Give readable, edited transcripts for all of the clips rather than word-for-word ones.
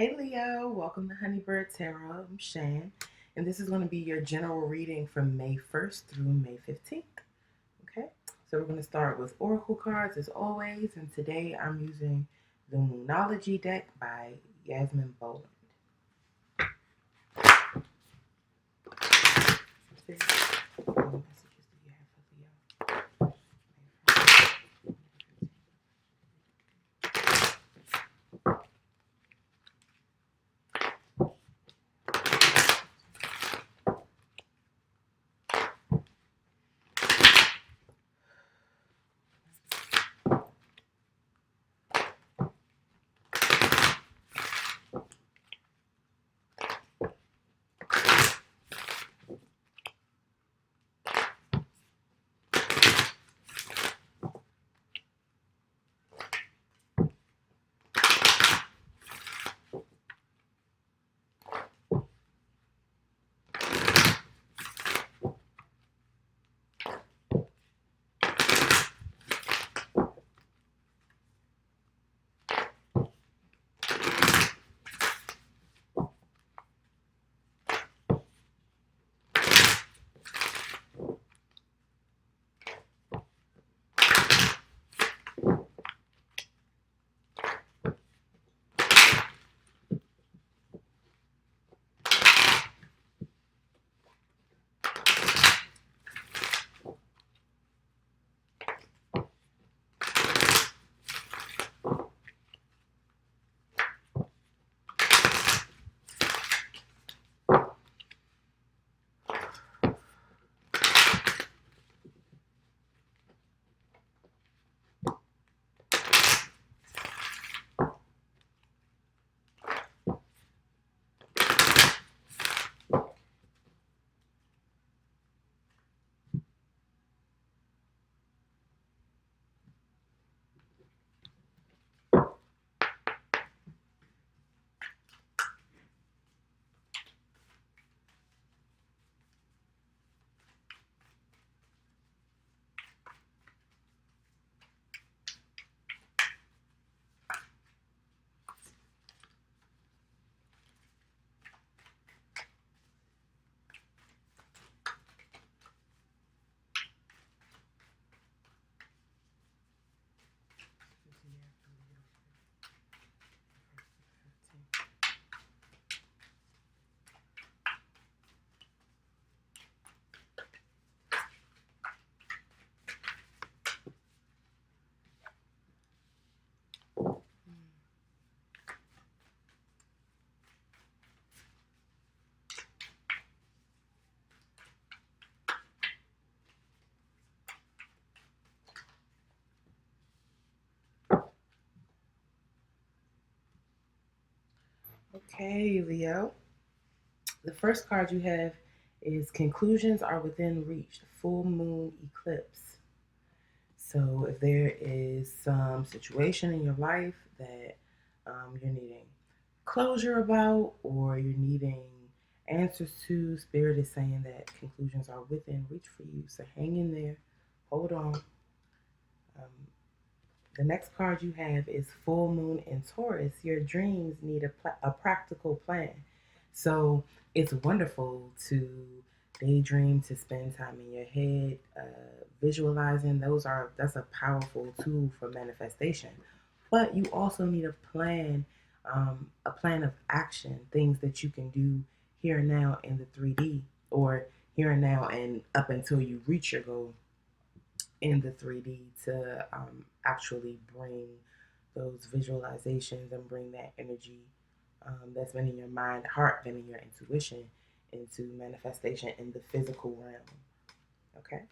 Hey Leo, welcome to Honeybird Tarot. I'm Shan, and this is going to be your general reading from May 1st through May 15th. Okay, so we're going to start with Oracle cards as always, and today I'm using the Moonology deck by Yasmin Boland. What messages do you have for Leo? Okay, Leo. The first card you have is Conclusions Are Within Reach, Full Moon Eclipse. So, if there is some situation in your life that you're needing closure about, or you're needing answers to, Spirit is saying that conclusions are within reach for you. So, hang in there, hold on. The next card you have is Full Moon in Taurus. Your dreams need a practical plan. So it's wonderful to daydream, to spend time in your head, visualizing. That's a powerful tool for manifestation. But you also need a plan of action, things that you can do here and now in the 3D, or here and now and up until you reach your goal in the 3D to actually bring those visualizations and bring that energy that's been in your mind, heart, been in your intuition into manifestation in the physical realm. Okay?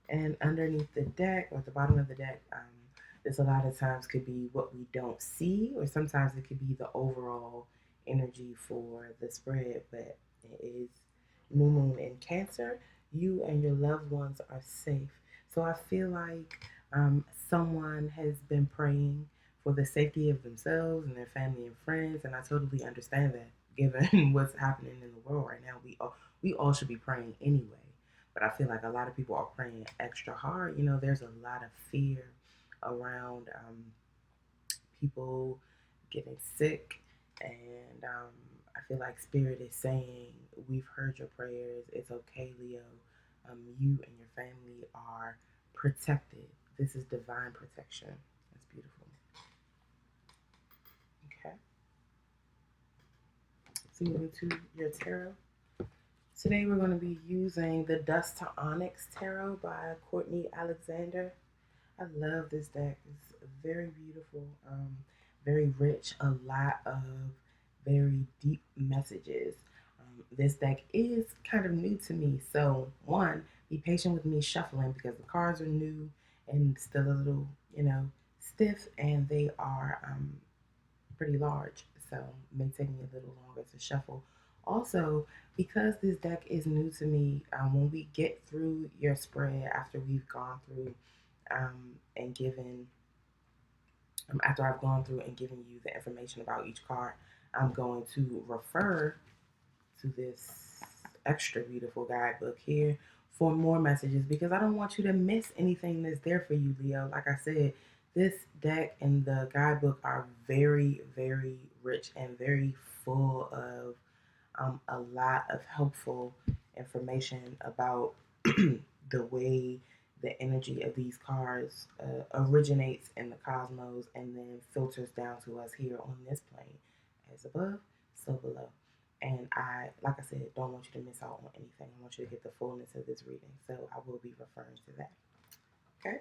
And underneath the deck, or at the bottom of the deck, this a lot of times could be what we don't see, or sometimes it could be the overall energy for the spread, but it is new moon in Cancer. You and your loved ones are safe. So I feel like someone has been praying for the safety of themselves and their family and friends, and I totally understand that. Given what's happening in the world right now, we all should be praying anyway. But I feel like a lot of people are praying extra hard. There's a lot of fear around people getting sick, and I feel like Spirit is saying, we've heard your prayers. It's okay, Leo. You and your family are protected. This is divine protection. That's beautiful. Okay. So moving to your tarot. Today we're going to be using the Dust to Onyx Tarot by Courtney Alexander. I love this deck. It's very beautiful, very rich, a lot of very deep messages. This deck is kind of new to me, so one, be patient with me shuffling because the cards are new and still a little, stiff, and they are pretty large, so it may take me a little longer to shuffle. Also, because this deck is new to me, when we get through your spread after we've gone through and given, after I've gone through and given you the information about each card, I'm going to refer to this extra beautiful guidebook here for more messages because I don't want you to miss anything that's there for you, Leo. Like I said, this deck and the guidebook are very, very rich and very full of a lot of helpful information about the way the energy of these cards originates in the cosmos and then filters down to us here on this plane. As above, so below. And I, like I said, don't want you to miss out on anything. I want you to get the fullness of this reading. So I will be referring to that. Okay?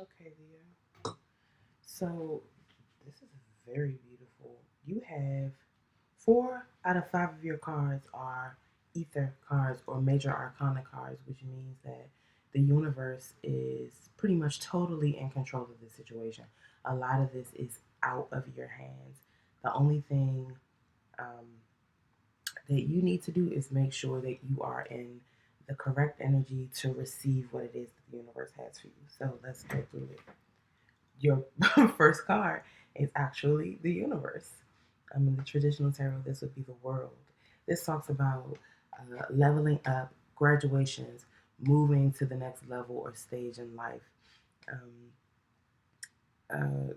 Okay, Leo. So this is very beautiful. You have 4 out of 5 of your cards are ether cards or major arcana cards, which means that the universe is pretty much totally in control of the situation. A lot of this is out of your hands. The only thing um, that you need to do is make sure that you are in the correct energy to receive what it is that the universe has for you. So let's go through it. Your first card is actually the universe. In the traditional tarot, this would be the world. This talks about leveling up, graduations, moving to the next level or stage in life. Um,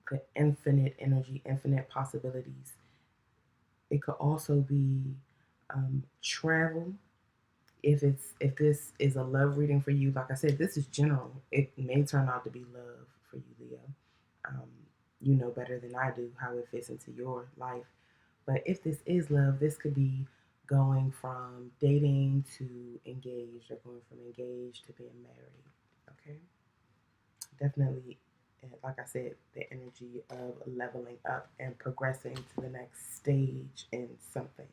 the infinite energy, infinite possibilities. It could also be travel. If this is a love reading for you, like I said, this is general. It may turn out to be love for you, Leo. Um, you know better than I do how it fits into your life. But if this is love, this could be going from dating to engaged or going from engaged to being married. Okay? Definitely, like I said, the energy of leveling up and progressing to the next stage in something.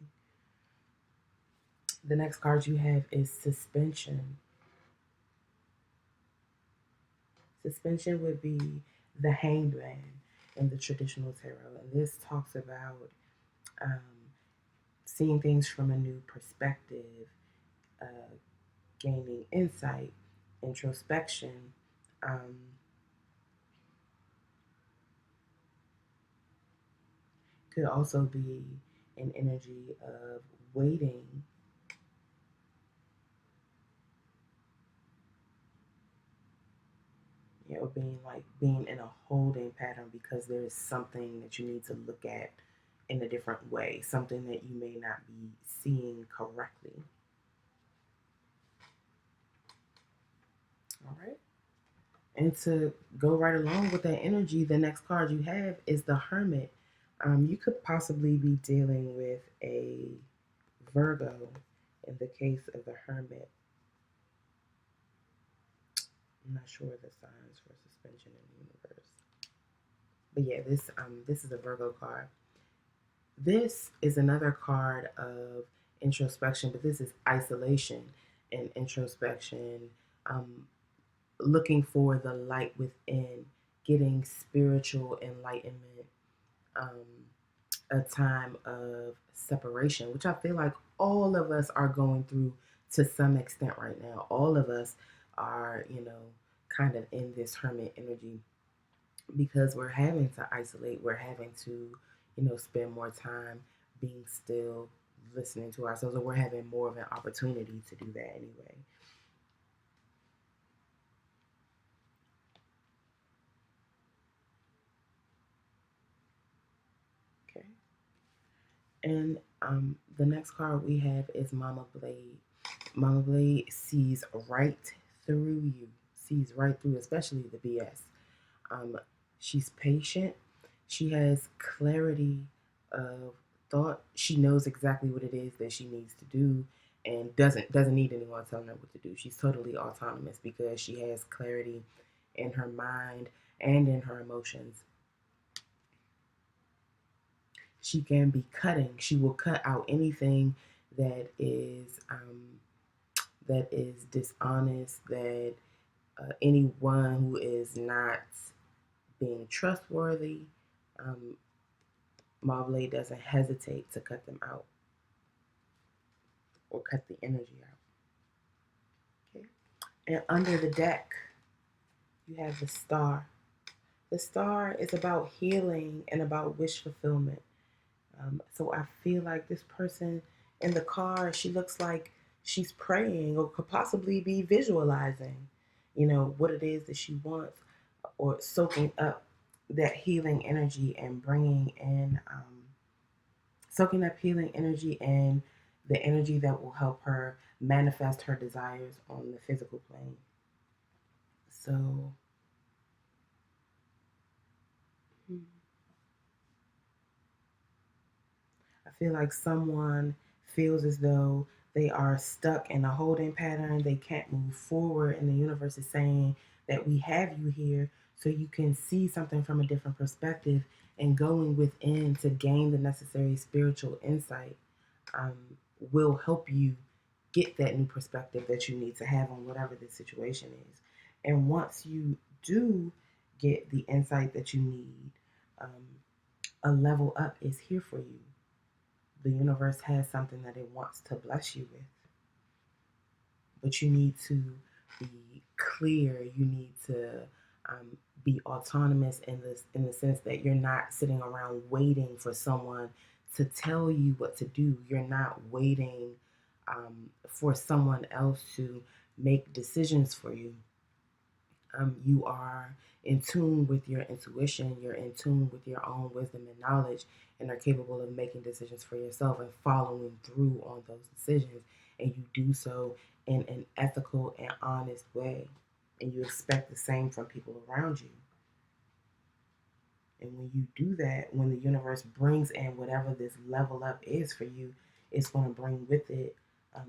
The next card you have is suspension. Suspension would be the hanged man in the traditional tarot. And this talks about um, seeing things from a new perspective, uh, gaining insight, introspection. Um, could also be an energy of waiting, being in a holding pattern because there is something that you need to look at in a different way, something that you may not be seeing correctly. All right. And to go right along with that energy, the next card you have is the Hermit. You could possibly be dealing with a Virgo in the case of the Hermit. I'm not sure the signs for suspension in the universe. But yeah, this is a Virgo card. This is another card of introspection, but this is isolation and introspection, um, looking for the light within, getting spiritual enlightenment, um, a time of separation, which I feel like all of us are going through to some extent right now. All of us are, kind of in this hermit energy because we're having to isolate, we're having to, spend more time being still, listening to ourselves, or we're having more of an opportunity to do that anyway. Okay. And the next card we have is Mama Blade. Mama Blade sees right through you, sees right through, especially the BS. Um, she's patient. She has clarity of thought. She knows exactly what it is that she needs to do, and doesn't need anyone telling her what to do. She's totally autonomous because she has clarity in her mind and in her emotions. She can be cutting. She will cut out anything that is dishonest. That anyone who is not being trustworthy, um, Marblade doesn't hesitate to cut them out or cut the energy out. Okay. And under the deck, you have the star. The star is about healing and about wish fulfillment. So I feel like this person in the car, she looks like she's praying or could possibly be visualizing, what it is that she wants or soaking up that healing energy and bringing in, soaking up healing energy and the energy that will help her manifest her desires on the physical plane. So, hmm, I feel like someone feels as though they are stuck in a holding pattern. They can't move forward, and the universe is saying that we have you here so you can see something from a different perspective and going within to gain the necessary spiritual insight um, will help you get that new perspective that you need to have on whatever the situation is. And once you do get the insight that you need, um, a level up is here for you. The universe has something that it wants to bless you with, but you need to be clear. You need to be autonomous in the sense that you're not sitting around waiting for someone to tell you what to do. You're not waiting for someone else to make decisions for you. You are in tune with your intuition, you're in tune with your own wisdom and knowledge, and are capable of making decisions for yourself and following through on those decisions. And you do so in an ethical and honest way. And you expect the same from people around you. And when you do that, when the universe brings in whatever this level up is for you, it's going to bring with it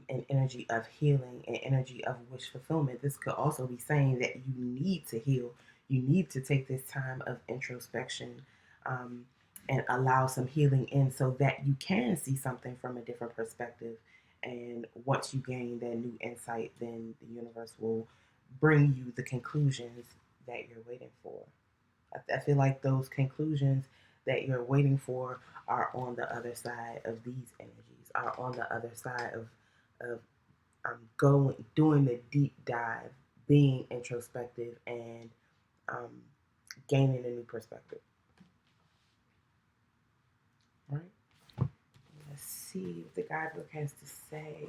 an energy of healing, an energy of wish fulfillment. This could also be saying that you need to heal. You need to take this time of introspection um, and allow some healing in so that you can see something from a different perspective. And once you gain that new insight, then the universe will bring you the conclusions that you're waiting for. I feel like those conclusions that you're waiting for are on the other side of these energies, are on the other side of going doing the deep dive, being introspective, and um, gaining a new perspective. All right. Let's see what the guidebook has to say.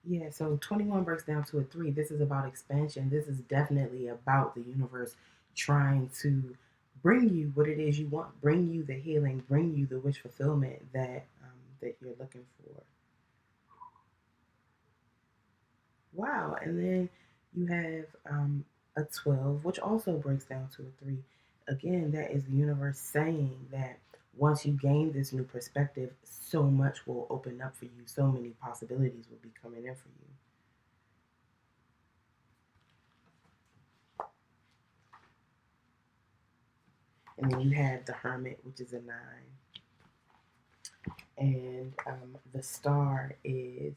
Yeah, so 21 breaks down to a 3. This is about expansion. This is definitely about the universe trying to bring you what it is you want, bring you the healing, bring you the wish fulfillment that you're looking for. Wow, and then you have a 12, which also breaks down to a 3. Again, that is the universe saying that once you gain this new perspective, so much will open up for you. So many possibilities will be coming in for you. And then you have the Hermit, which is a 9. And the Star is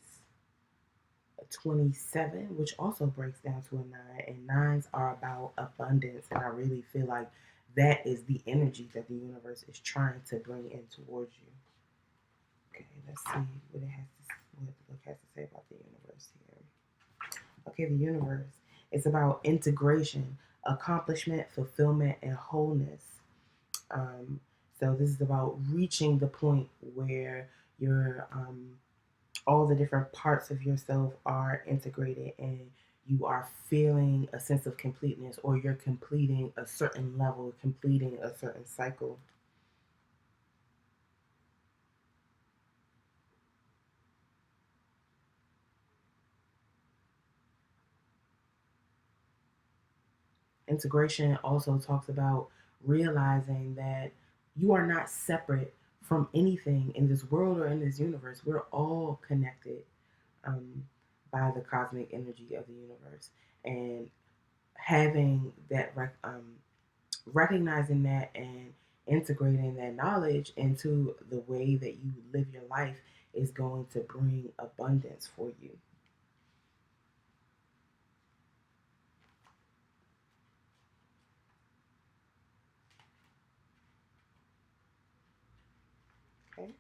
a 27, which also breaks down to a 9. And 9s are about abundance. And I really feel like that is the energy that the universe is trying to bring in towards you. Okay, let's see what the book has to say about the universe here. Okay, the universe is about integration, accomplishment, fulfillment, and wholeness. So this is about reaching the point where your all the different parts of yourself are integrated and you are feeling a sense of completeness, or you're completing a certain level, completing a certain cycle. Integration also talks about realizing that you are not separate from anything in this world or in this universe. We're all connected um, by the cosmic energy of the universe. And having that, recognizing that and integrating that knowledge into the way that you live your life is going to bring abundance for you. Okay.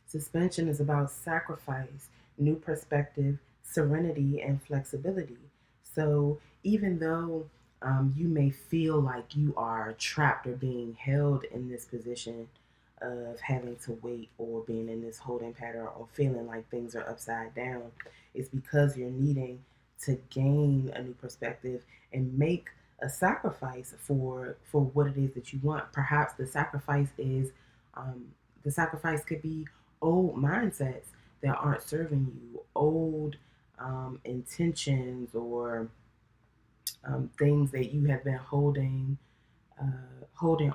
Suspension is about sacrifice, new perspective, serenity, and flexibility. So even though you may feel like you are trapped or being held in this position of having to wait or being in this holding pattern or feeling like things are upside down, it's because you're needing to gain a new perspective and make a sacrifice for what it is that you want. Perhaps um, the sacrifice could be old mindsets that aren't serving you, old intentions, or things that you have been holding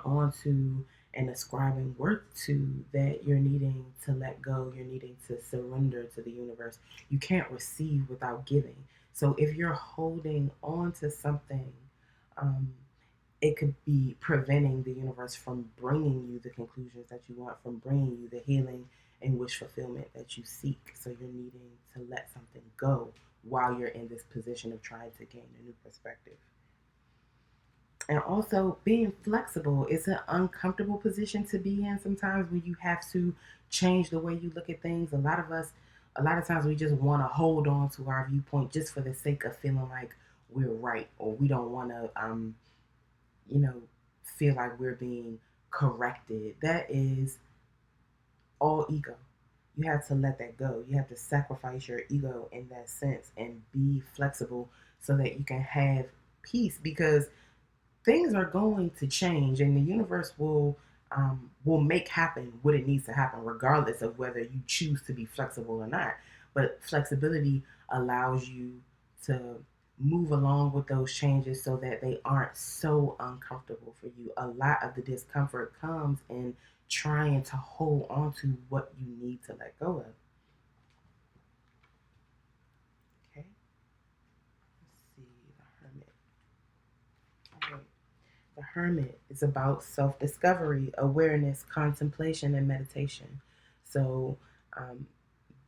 on to and ascribing worth to, that you're needing to let go, you're needing to surrender to the universe. You can't receive without giving. So if you're holding on to something, um, it could be preventing the universe from bringing you the conclusions that you want, from bringing you the healing and wish fulfillment that you seek. So you're needing to let something go while you're in this position of trying to gain a new perspective. And also being flexible is an uncomfortable position to be in sometimes, when you have to change the way you look at things. A lot of times we just want to hold on to our viewpoint just for the sake of feeling like we're right, or we don't want to you know, feel like we're being corrected. That is all ego. You have to let that go. You have to sacrifice your ego in that sense and be flexible so that you can have peace, because things are going to change and the universe will make happen what it needs to happen, regardless of whether you choose to be flexible or not. But flexibility allows you to move along with those changes so that they aren't so uncomfortable for you. A lot of the discomfort comes in trying to hold on to what you need to let go of. Okay, let's see the hermit. All right. The Hermit is about self discovery, awareness, contemplation, and meditation. So, um,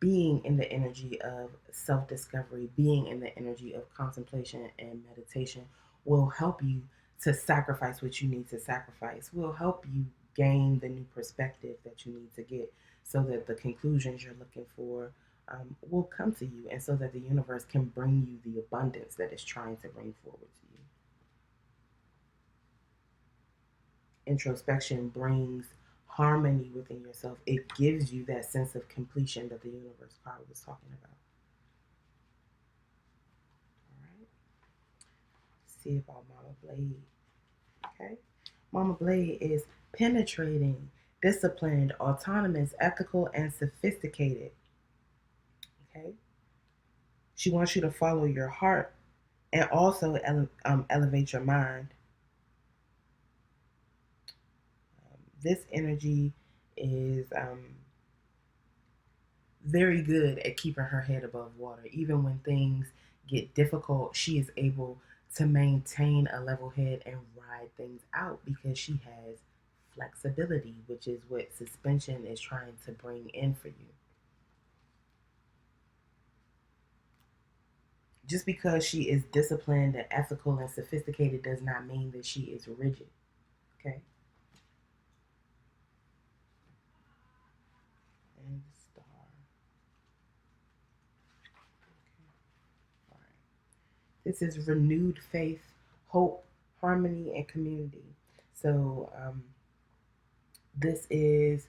being in the energy of self discovery, being in the energy of contemplation and meditation will help you to sacrifice what you need to sacrifice, will help you gain the new perspective that you need to get so that the conclusions you're looking for will come to you, and so that the universe can bring you the abundance that it's trying to bring forward to you. Introspection brings harmony within yourself. It gives you that sense of completion that the universe probably was talking about. All right. Let's see about Mama Blade. Okay. Mama Blade is penetrating, disciplined, autonomous, ethical, and sophisticated. Okay. She wants you to follow your heart and also elevate your mind. This energy is very good at keeping her head above water. Even when things get difficult, she is able to maintain a level head and ride things out because she has flexibility, which is what suspension is trying to bring in for you. Just because she is disciplined and ethical and sophisticated does not mean that she is rigid. Okay? And the star. Okay. All right. This is renewed faith, hope, harmony, and community. So, this is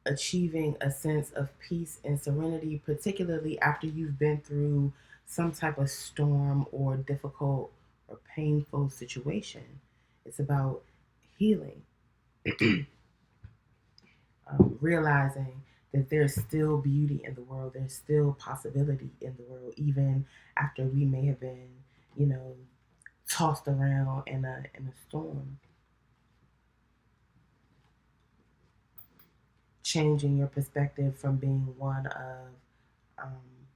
achieving a sense of peace and serenity, particularly after you've been through some type of storm or difficult or painful situation. It's about healing, realizing that there's still beauty in the world, there's still possibility in the world, even after we may have been, you know, tossed around in a storm. Changing your perspective from being one of um,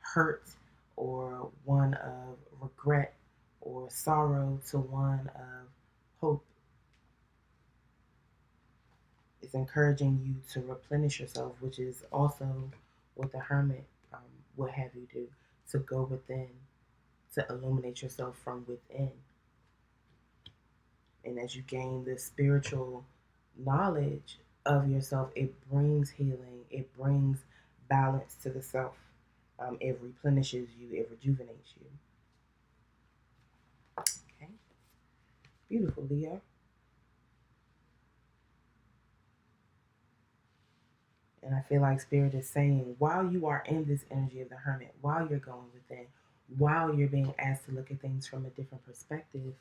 hurt or one of regret or sorrow to one of hope. It's encouraging you to replenish yourself, which is also what the hermit would have you do, to go within, to illuminate yourself from within. And as you gain this spiritual knowledge of yourself, it brings healing, it brings balance to the self. It replenishes you, it rejuvenates you. Okay, beautiful, Leo. And I feel like Spirit is saying, while you are in this energy of the hermit, while you're going within, while you're being asked to look at things from a different perspective,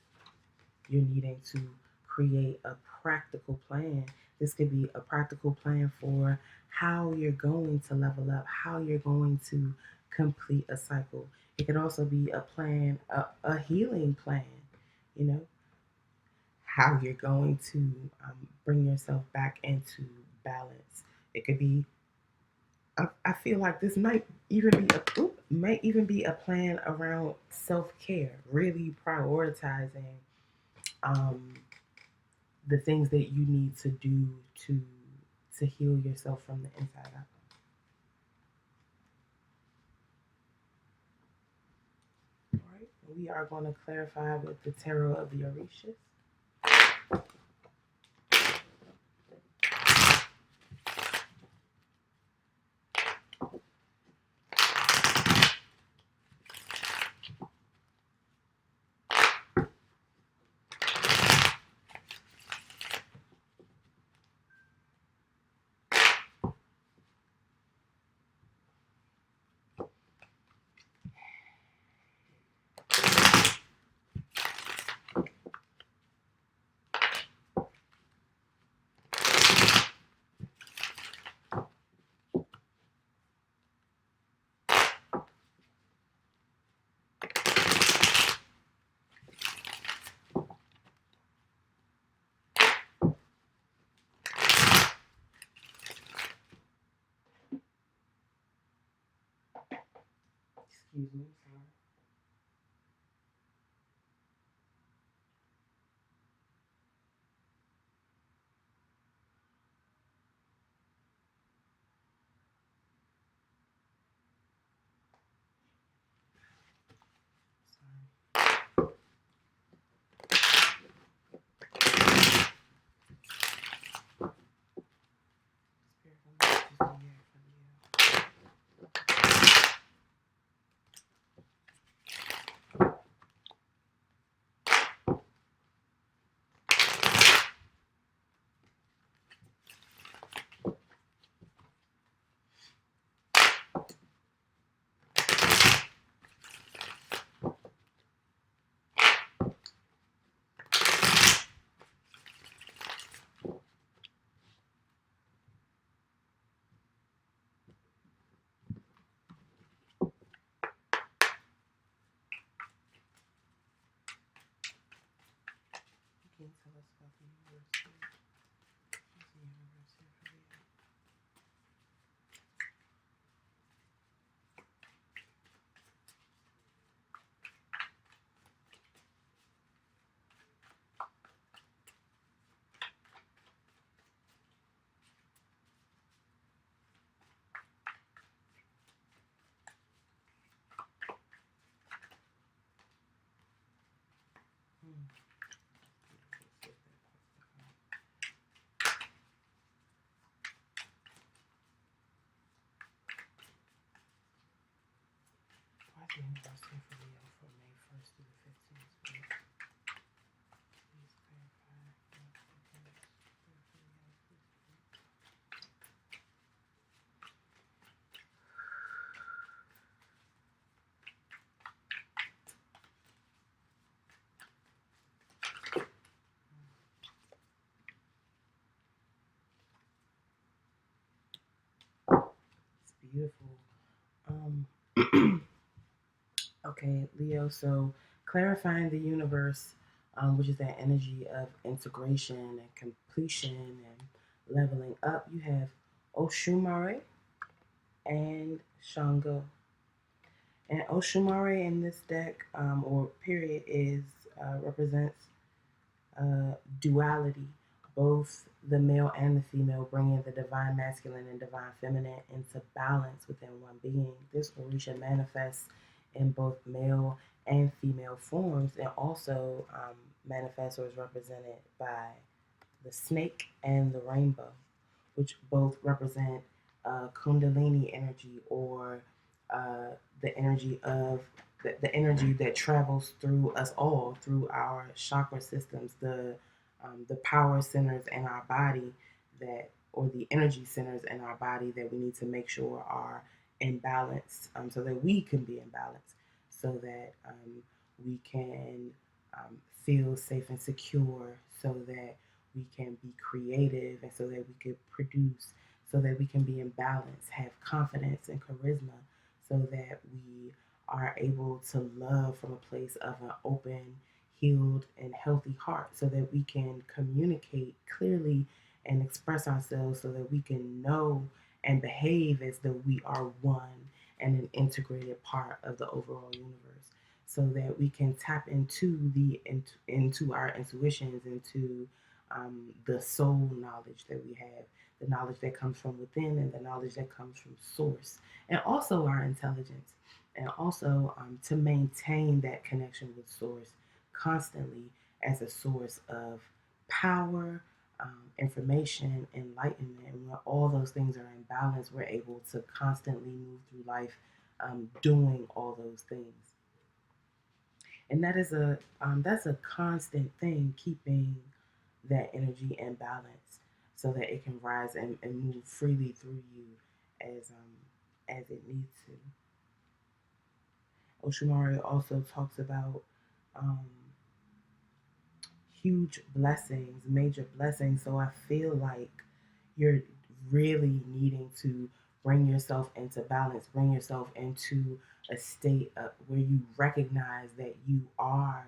you're needing to create a practical plan. This could be a practical plan for how you're going to level up, how you're going to complete a cycle. It could also be a plan, a healing plan, you know, how you're going to bring yourself back into balance. It could be I feel like this might even be a plan around self-care, really prioritizing um, the things that you need to do to to heal yourself from the inside out. All right, we are going to clarify with the tarot of the Orishas. Excuse me, sorry. Can you tell us about the university? What's the university for you? Hmm. Why is the university for Leo from May 1st to the 15th? Please clarify. It's beautiful. Okay, Leo. So clarifying the universe, which is that energy of integration and completion and leveling up. You have Oshumare and Shango. And Oshumare in this deck, or period, is represents duality, both the male and the female, bringing the divine masculine and divine feminine into balance within one being. This Orisha manifests in both male and female forms, and also manifests or is represented by the snake and the rainbow, which both represent Kundalini energy, or uh, the energy of the energy that travels through us all, through our chakra systems, the power centers in our body that, or the energy centers in our body that we need to make sure are in balance, so that we can be in balance, so that we can feel safe and secure, so that we can be creative, and so that we can produce, so that we can be in balance, have confidence and charisma, so that we are able to love from a place of an open, healed, and healthy heart, so that we can communicate clearly and express ourselves, so that we can know and behave as though we are one and an integrated part of the overall universe, so that we can tap into our intuitions, into the soul knowledge that we have, the knowledge that comes from within, and the knowledge that comes from source, and also our intelligence, and also to maintain that connection with source constantly as a source of power, information, enlightenment. And when all those things are in balance, we're able to constantly move through life doing all those things. And that's a constant thing, keeping that energy in balance so that it can rise and move freely through you as it needs to. Oshumari also talks about um, huge blessings, major blessings. So I feel like you're really needing to bring yourself into balance, bring yourself into a state where you recognize that you are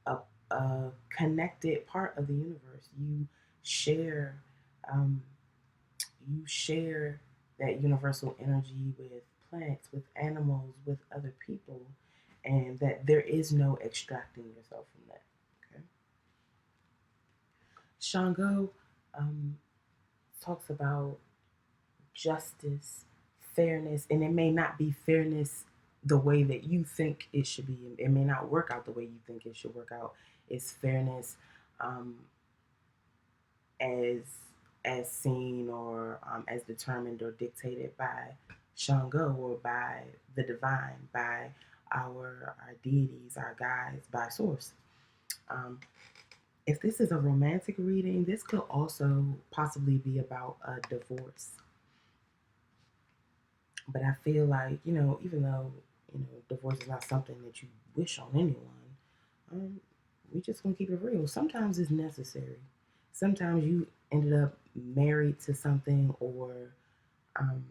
a, a connected part of the universe. Share, um, you share that universal energy with plants, with animals, with other people, and that there is no extracting yourself from that. Okay. Shango um, talks about justice, fairness, and it may not be fairness the way that you think it should be. It may not work out the way you think it should work out. It's fairness um, as as seen or as determined or dictated by Shango or by the divine, by our deities, our guides, by source. Um, if this is a romantic reading, this could also possibly be about a divorce. But I feel like, even though, divorce is not something that you wish on anyone, we just gonna keep it real. Sometimes it's necessary. Sometimes you ended up married to something, um,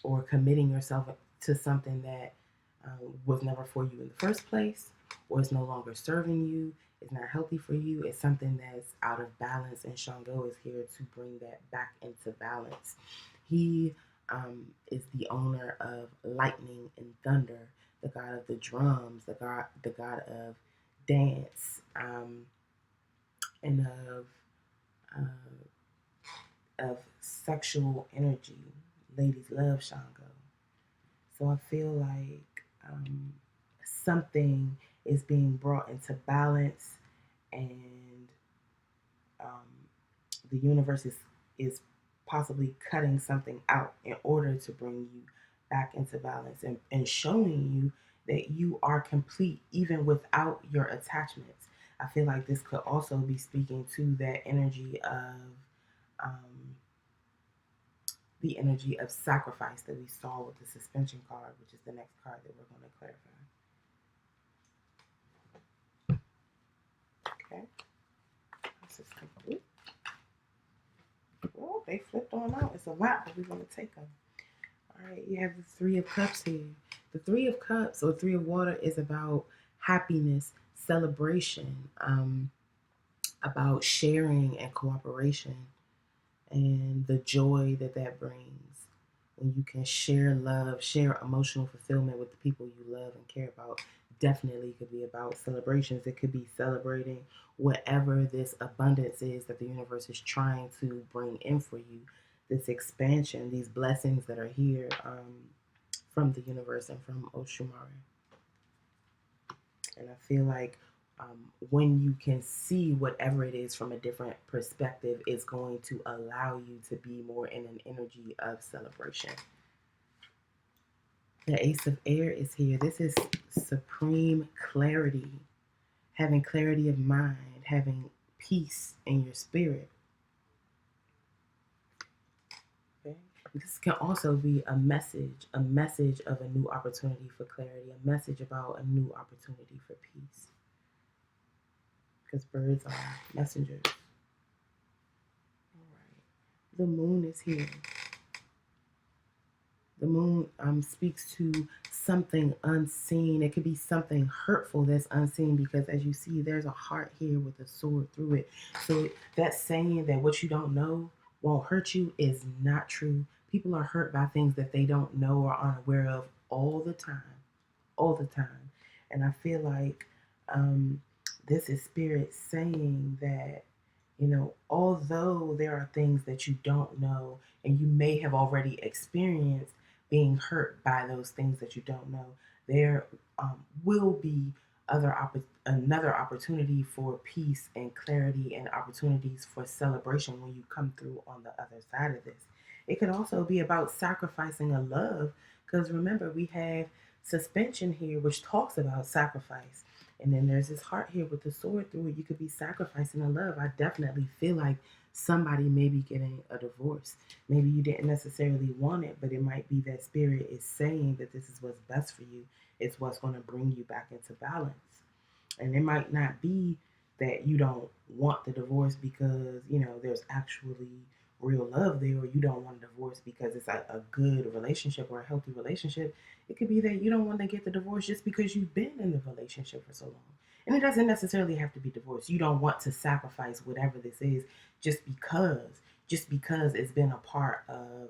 or committing yourself to something that was never for you in the first place, or it's no longer serving you. It's not healthy for you. It's something that's out of balance, and Shango is here to bring that back into balance. He is the owner of lightning and thunder, the god of the drums, the god of dance, and of sexual energy. Ladies love Shango, so I feel like something is being brought into balance, and um, the universe is possibly cutting something out in order to bring you back into balance, and showing you that you are complete even without your attachments. I feel like this could also be speaking to that energy of um, the energy of sacrifice that we saw with the suspension card, which is the next card that we're going to clarify. Okay, this is complete. Well, they flipped on out. It's a lot, but we're going to take them. All right, you have the Three of Cups here. The Three of Cups or Three of Water is about happiness, celebration, about sharing and cooperation, and the joy that that brings when you can share love, share emotional fulfillment with the people you love and care about. Definitely could be about celebrations. It could be celebrating whatever this abundance is that the universe is trying to bring in for you, this expansion, these blessings that are here from the universe and from Oshumari. And I feel like when you can see whatever it is from a different perspective, it's going to allow you to be more in an energy of celebration. The Ace of Air is here. This is supreme clarity, having clarity of mind, having peace in your spirit. Okay. This can also be a message of a new opportunity for clarity, a message about a new opportunity for peace. Because birds are messengers. All right. The moon is here. The moon speaks to something unseen. It could be something hurtful that's unseen, because as you see, there's a heart here with a sword through it. So that saying that what you don't know won't hurt you is not true. People are hurt by things that they don't know or aren't aware of all the time, all the time. And I feel like this is spirit saying that, although there are things that you don't know and you may have already experienced being hurt by those things that you don't know, there will be another opportunity for peace and clarity and opportunities for celebration when you come through on the other side of this. It could also be about sacrificing a love, because remember, we have suspension here, which talks about sacrifice. And then there's this heart here with the sword through it. You could be sacrificing a love. I definitely feel like somebody may be getting a divorce. Maybe you didn't necessarily want it, but it might be that spirit is saying that this is what's best for you. It's what's going to bring you back into balance. And it might not be that you don't want the divorce because, there's actually real love there, or you don't want a divorce because it's a good relationship or a healthy relationship. It could be that you don't want to get the divorce just because you've been in the relationship for so long. And it doesn't necessarily have to be divorce. You don't want to sacrifice whatever this is just because it's been a part of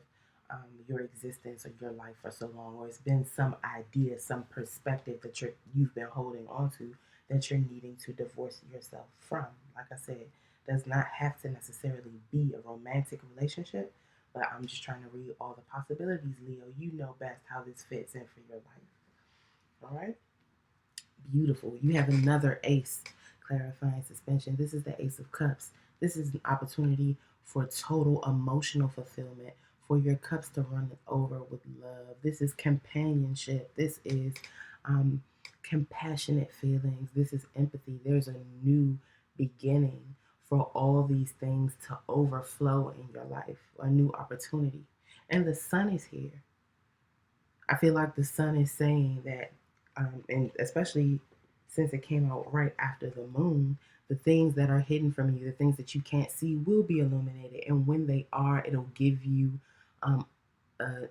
your existence or your life for so long, or it's been some idea, some perspective that you've been holding on to that you're needing to divorce yourself from. Like I said, does not have to necessarily be a romantic relationship, but I'm just trying to read all the possibilities, Leo. You know best how this fits in for your life. All right? Beautiful. You have another ace, clarifying suspension. This is the Ace of Cups. This is an opportunity for total emotional fulfillment, for your cups to run over with love. This is companionship. This is compassionate feelings. This is empathy. There's a new beginning for all these things to overflow in your life, a new opportunity. And the sun is here. I feel like the sun is saying that, and especially since it came out right after the moon, the things that are hidden from you, the things that you can't see, will be illuminated. And when they are, it'll give you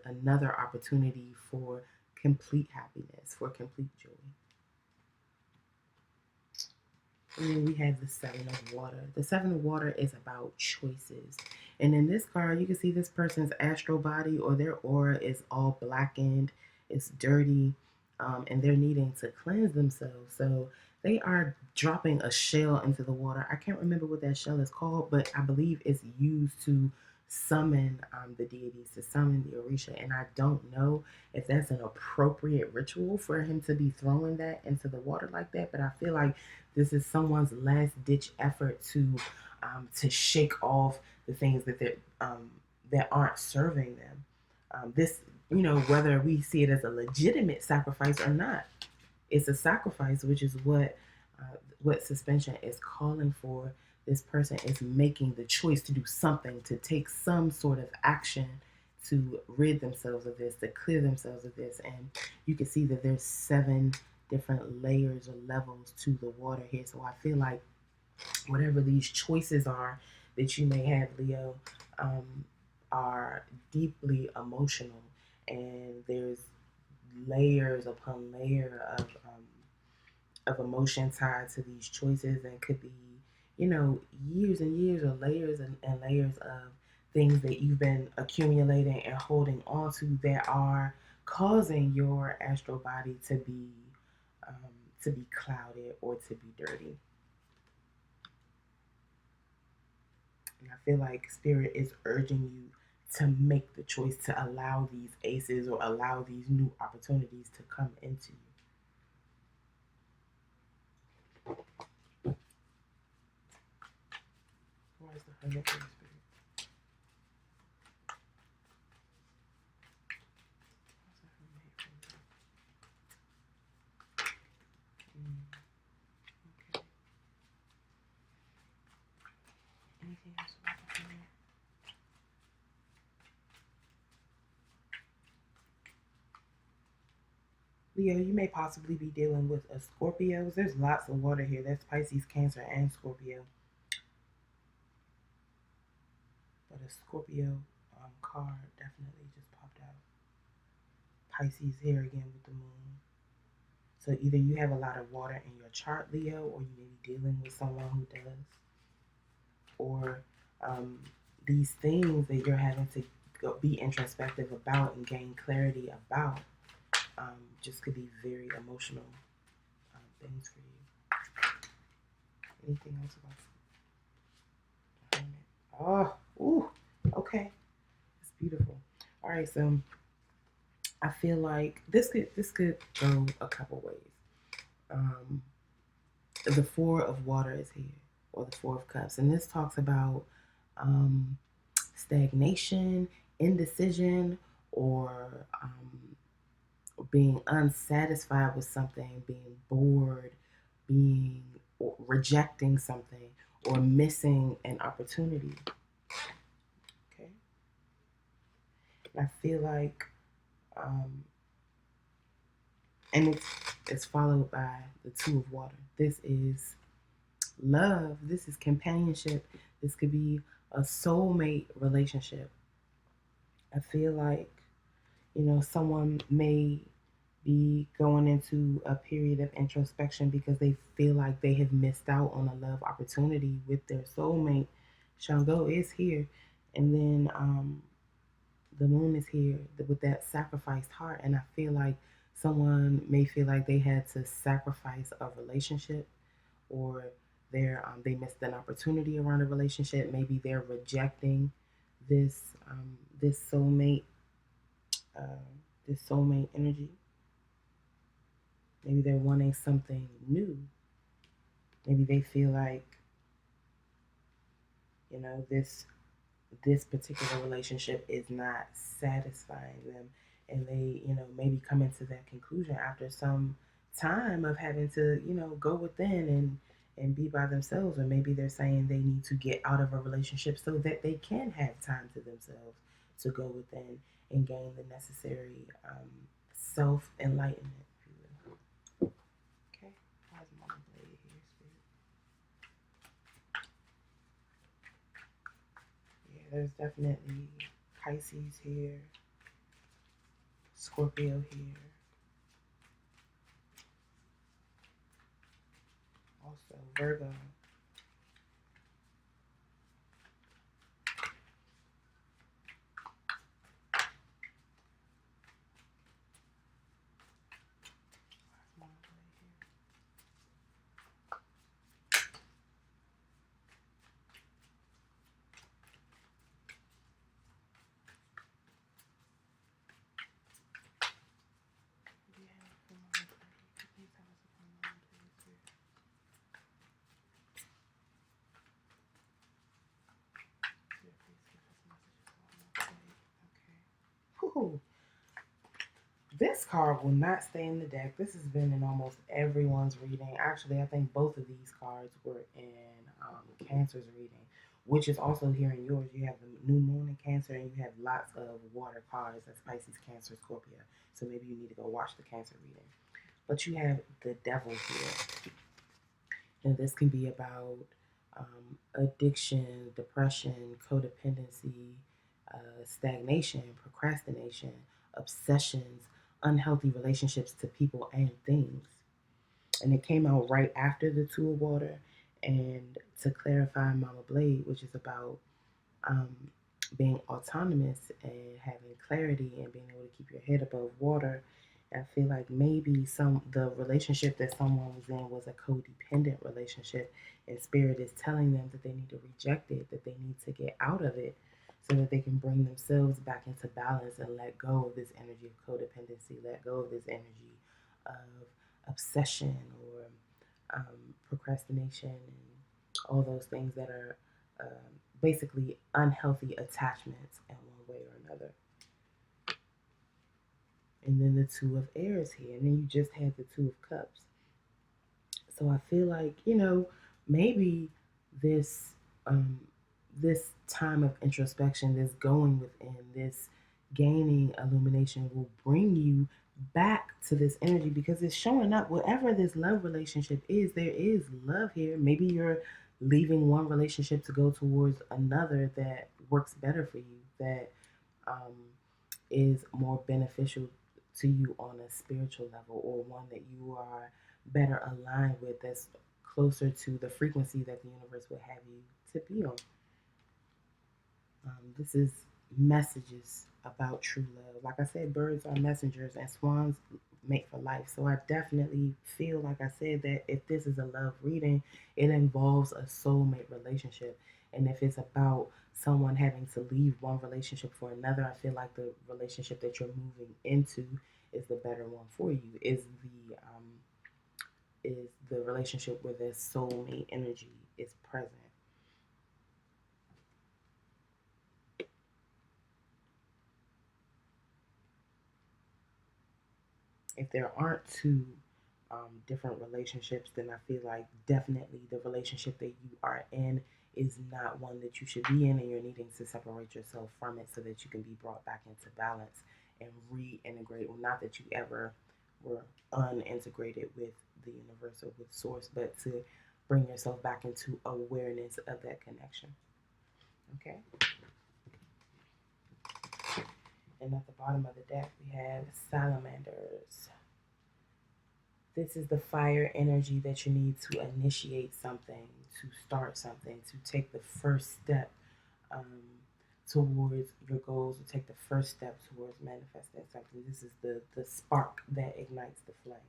another opportunity for complete happiness, for complete joy. And then we have the Seven of Water. The Seven of Water is about choices. And in this card, you can see this person's astral body or their aura is all blackened, it's dirty, and they're needing to cleanse themselves. So they are dropping a shell into the water. I can't remember what that shell is called, but I believe it's used to summon the deities, to summon the Orisha. And I don't know if that's an appropriate ritual for him to be throwing that into the water like that, but I feel like this is someone's last ditch effort to shake off the things that aren't serving them. This, whether we see it as a legitimate sacrifice or not, it's a sacrifice, which is what suspension is calling for. This person is making the choice to do something, to take some sort of action to rid themselves of this, to clear themselves of this. And you can see that there's 7 different layers or levels to the water here. So I feel like whatever these choices are that you may have, Leo, are deeply emotional, and there's layers upon layer of emotion tied to these choices, and could be, years and years, or layers and layers of things that you've been accumulating and holding on to that are causing your astral body to be clouded or to be dirty. And I feel like Spirit is urging you to make the choice to allow these aces or allow these new opportunities to come into you. Why is the Hermit in Spirit? Okay. Anything else about the Hermit? Leo, you may possibly be dealing with a Scorpio. There's lots of water here. That's Pisces, Cancer, and Scorpio. But a Scorpio card definitely just popped out. Pisces here again with the moon. So either you have a lot of water in your chart, Leo, or you may be dealing with someone who does. Or these things that you're having to be introspective about and gain clarity about. Just could be very emotional things for you. Anything else about it? Oh, ooh, okay, it's beautiful. All right, so I feel like this could go a couple ways. Um, the Four of Water is here, or the Four of Cups, and this talks about um, stagnation, indecision, or being unsatisfied with something, being bored, being or rejecting something, or missing an opportunity. Okay, and I feel like, um, and it's followed by the Two of Water. This is love. This is companionship. This could be a soulmate relationship. I feel like, someone may be going into a period of introspection because they feel like they have missed out on a love opportunity with their soulmate. Shango is here, and then the moon is here with that sacrificed heart. And I feel like someone may feel like they had to sacrifice a relationship, or they missed an opportunity around a relationship. Maybe they're rejecting this this soulmate uh, this soulmate energy. Maybe they're wanting something new. Maybe they feel like, this particular relationship is not satisfying them, and they, maybe come into that conclusion after some time of having to, go within and be by themselves. Or maybe they're saying they need to get out of a relationship so that they can have time to themselves, to go within and gain the necessary self enlightenment. Okay, how's Mama Blade here, Spirit? Yeah, there's definitely Pisces here, Scorpio here, also Virgo. Mama Blade here. Yeah, for Mama Blade. Please tell us upon Mama Blade, Spirit. Spirit, please give us messages on Mama Blade. Okay. Whew. This card will not stay in the deck. This has been in almost everyone's reading. Actually, I think both of these cards were in Cancer's reading, which is also here in yours. You have the new moon in Cancer, and you have lots of water cards. That's Pisces, Cancer, Scorpio. So maybe you need to go watch the Cancer reading. But you have the Devil here. And this can be about addiction, depression, codependency, stagnation, procrastination, obsessions, unhealthy relationships to people and things. And it came out right after the Two of Water. And to clarify, Mama Blade, which is about um, being autonomous and having clarity and being able to keep your head above water. I feel like maybe the relationship that someone was in was a codependent relationship, and Spirit is telling them that they need to reject it, that they need to get out of it, so that they can bring themselves back into balance and let go of this energy of codependency, let go of this energy of obsession or procrastination and all those things that are basically unhealthy attachments in one way or another. And then the Two of Airs here, and then you just had the Two of Cups. So I feel like, maybe this this time of introspection, this going within, this gaining illumination will bring you back to this energy, because it's showing up. Whatever this love relationship is, there is love here. Maybe you're leaving one relationship to go towards another that works better for you, that um, is more beneficial to you on a spiritual level, or one that you are better aligned with, that's closer to the frequency that the universe would have you to be on. This is messages about true love. Like I said, birds are messengers and swans make for life. So I definitely feel, like I said, that if this is a love reading, it involves a soulmate relationship. And if it's about someone having to leave one relationship for another, I feel like the relationship that you're moving into is the better one for you. Is the relationship where the soulmate energy is present. If there aren't two different relationships, then I feel like definitely the relationship that you are in is not one that you should be in, and you're needing to separate yourself from it so that you can be brought back into balance and reintegrate. Well, not that you ever were unintegrated with the universe or with source, but to bring yourself back into awareness of that connection. Okay. And at the bottom of the deck, we have salamanders. This is the fire energy that you need to initiate something, to start something, to take the first step um, towards your goals, to take the first step towards manifesting something. This is the spark that ignites the flame.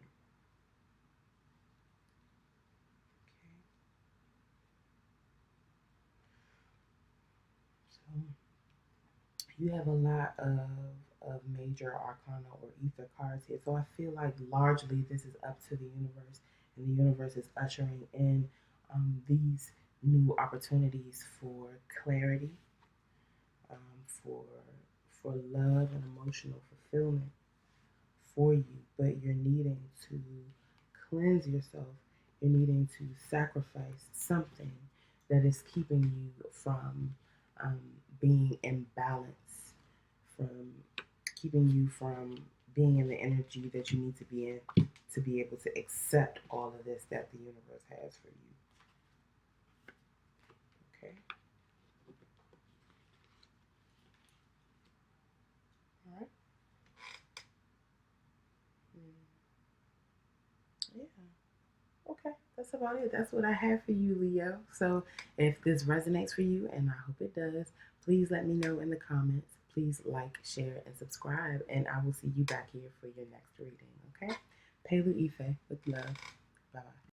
Okay. So you have a lot of major arcana or ether cards here. So I feel like largely this is up to the universe, and the universe is ushering in these new opportunities for clarity, for love and emotional fulfillment for you. But you're needing to cleanse yourself. You're needing to sacrifice something that is keeping you from um, being in balance, from keeping you from being in the energy that you need to be in to be able to accept all of this that the universe has for you. Okay. All right. Yeah. Okay. That's about it. That's what I have for you, Leo. So if this resonates for you, and I hope it does, please let me know in the comments. Please like, share, and subscribe. And I will see you back here for your next reading. Okay. Pelu Ife with love. Bye bye.